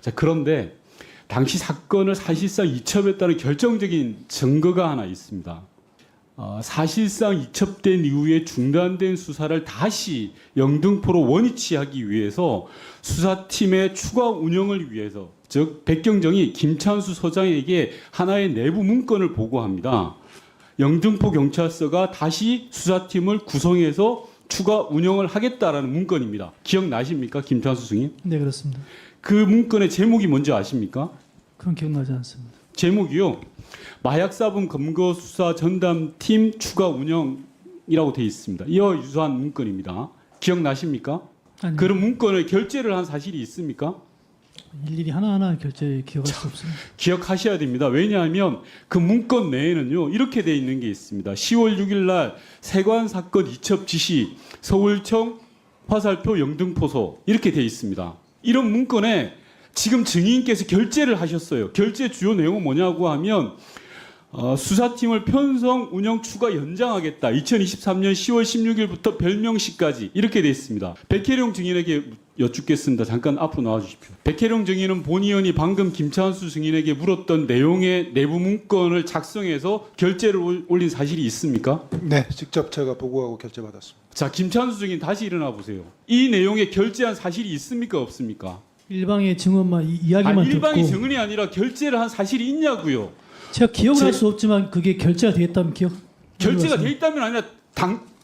자, 그런데 당시 사건을 사실상 이첩했다는 결정적인 증거가 하나 있습니다. 사실상 이첩된 이후에 중단된 수사를 다시 영등포로 원위치하기 위해서 수사팀의 추가 운영을 위해서, 즉 백경정이 김찬수 서장에게 하나의 내부 문건을 보고합니다. 영등포 경찰서가 다시 수사팀을 구성해서 추가 운영을 하겠다라는 문건입니다. 기억나십니까, 김찬수 승인? 네, 그렇습니다. 그 문건의 제목이 뭔지 아십니까? 그건 기억나지 않습니다. 제목이요. 마약사범 검거수사 전담팀 추가 운영이라고 되어 있습니다. 이와 유사한 문건입니다. 기억나십니까? 아니요. 그런 문건을 결재를 한 사실이 있습니까? 일일이 하나하나 결제 기억할 수 없습니다. 기억하셔야 됩니다. 왜냐하면 그 문건 내에는요, 이렇게 되어 있는 게 있습니다. 10월 6일 날 세관 사건 이첩 지시 서울청 화살표 영등포소 이렇게 되어 있습니다. 이런 문건에 지금 증인께서 결재를 하셨어요. 결재 주요 내용은 뭐냐고 하면 수사팀을 편성 운영 추가 연장하겠다. 2023년 10월 16일부터 별명시까지 이렇게 되어 있습니다. 백혜룡 증인에게 여쭙겠습니다. 잠깐 앞으로 나와 주십시오. 백혜룡 증인은 본 의원이 방금 김찬수 증인에게 물었던 내용의 내부 문건을 작성해서 결재를 올린 사실이 있습니까? 네, 직접 제가 보고하고 결재받았습니다. 자, 김찬수 증인 다시 일어나 보세요. 이 내용에 결재한 사실이 있습니까, 없습니까? 일방의 증언만 이야기만 일방의 듣고 증언이 아니라 결재를 한 사실이 있냐고요. 제가 기억을 할 수 없지만 그게 결제가 되었다면 결재가 돼 있다면 아니라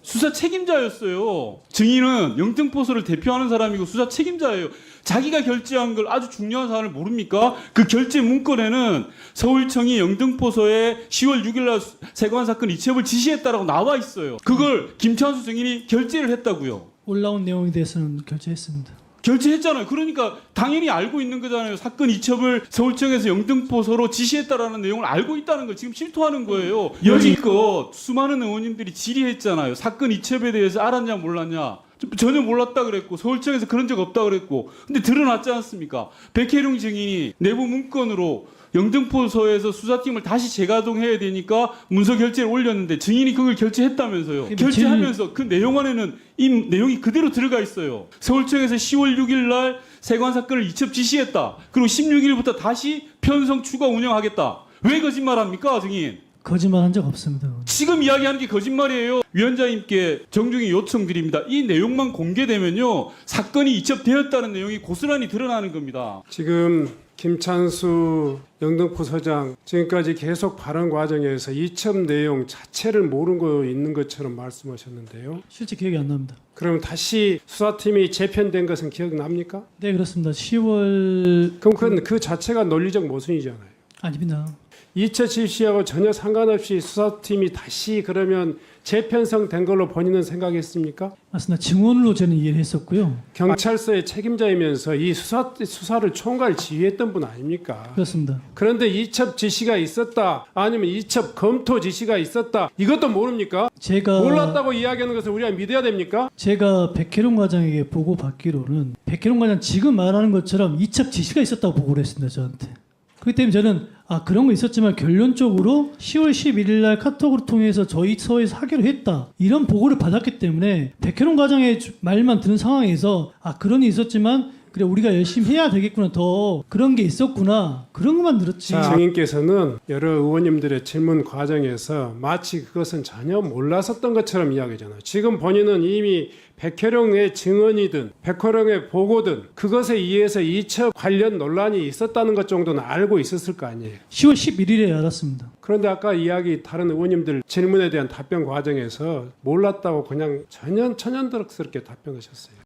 수사 책임자였어요. 증인은 영등포소를 대표하는 사람이고 수사 책임자예요. 자기가 결재한 걸 아주 중요한 사안을 모릅니까? 그 결재 문건에는 서울청이 영등포소에 10월 6일 날 세관 사건 이첩을 지시했다라고 나와 있어요. 그걸 김찬수 증인이 결재를 했다고요. 올라온 내용에 대해서는 결제했습니다. 결재했잖아요. 그러니까 당연히 알고 있는 거잖아요. 사건 이첩을 서울청에서 영등포소로 지시했다라는 내용을 알고 있다는 걸 지금 실토하는 거예요. 여지껏 수많은 의원님들이 질의했잖아요. 사건 이첩에 대해서 알았냐 몰랐냐. 전혀 몰랐다 그랬고 서울청에서 그런 적 없다 그랬고. 근데 드러났지 않습니까? 백혜룡 증인이 내부 문건으로 영등포소에서 수사팀을 다시 재가동해야 되니까 문서 결재를 올렸는데 증인이 그걸 결재했다면서요. 결재하면서 그 내용 안에는 이 내용이 그대로 들어가 있어요. 서울청에서 10월 6일 날 세관 사건을 이첩 지시했다. 그리고 16일부터 다시 편성 추가 운영하겠다. 왜 거짓말합니까, 증인? 거짓말한 적 없습니다. 지금 이야기하는 게 거짓말이에요. 위원장님께 정중히 요청드립니다. 이 내용만 공개되면요, 사건이 이첩되었다는 내용이 고스란히 드러나는 겁니다. 지금 김찬수 영등포소장 지금까지 계속 발언 과정에서 이첩 내용 자체를 모르는 거 있는 것처럼 말씀하셨는데요. 실제 기억이 안 납니다. 그럼 다시 수사팀이 재편된 것은 기억납니까? 네, 그렇습니다. 10월 그럼 그 자체가 논리적 모순이잖아요. 아닙니다. 이첩 지시하고 전혀 상관없이 수사팀이 다시 그러면 재편성된 걸로 본인은 생각했습니까? 맞습니다. 증언으로 저는 이해를 했었고요. 경찰서의 책임자이면서 이 수사를 총괄 지휘했던 분 아닙니까? 그렇습니다. 그런데 이첩 지시가 있었다, 아니면 이첩 검토 지시가 있었다, 이것도 모릅니까? 제가 몰랐다고 이야기하는 것을 우리가 믿어야 됩니까? 제가 백혜룡 과장에게 보고 받기로는 백혜룡 과장 지금 말하는 것처럼 이첩 지시가 있었다고 보고를 했습니다. 저한테. 그렇기 때문에 저는 그런 거 있었지만 결론적으로 10월 11일 날 카톡으로 통해서 저희 서에서 하기로 했다, 이런 보고를 받았기 때문에 백혜룡 과장의 말만 듣는 상황에서 그런 일이 있었지만 그래 우리가 열심히 해야 되겠구나, 더 그런 게 있었구나, 그런 것만 들었지. 증인께서는 여러 의원님들의 질문 과정에서 마치 그것은 전혀 몰랐었던 것처럼 이야기잖아요. 지금 본인은 이미 백혜룡의 증언이든 백혜룡의 보고든 그것에 의해서 이첩 관련 논란이 있었다는 것 정도는 알고 있었을 거 아니에요. 10월 11일에 알았습니다. 그런데 아까 이야기 다른 의원님들 질문에 대한 답변 과정에서 몰랐다고 그냥 천연덕스럽게 답변하셨어요.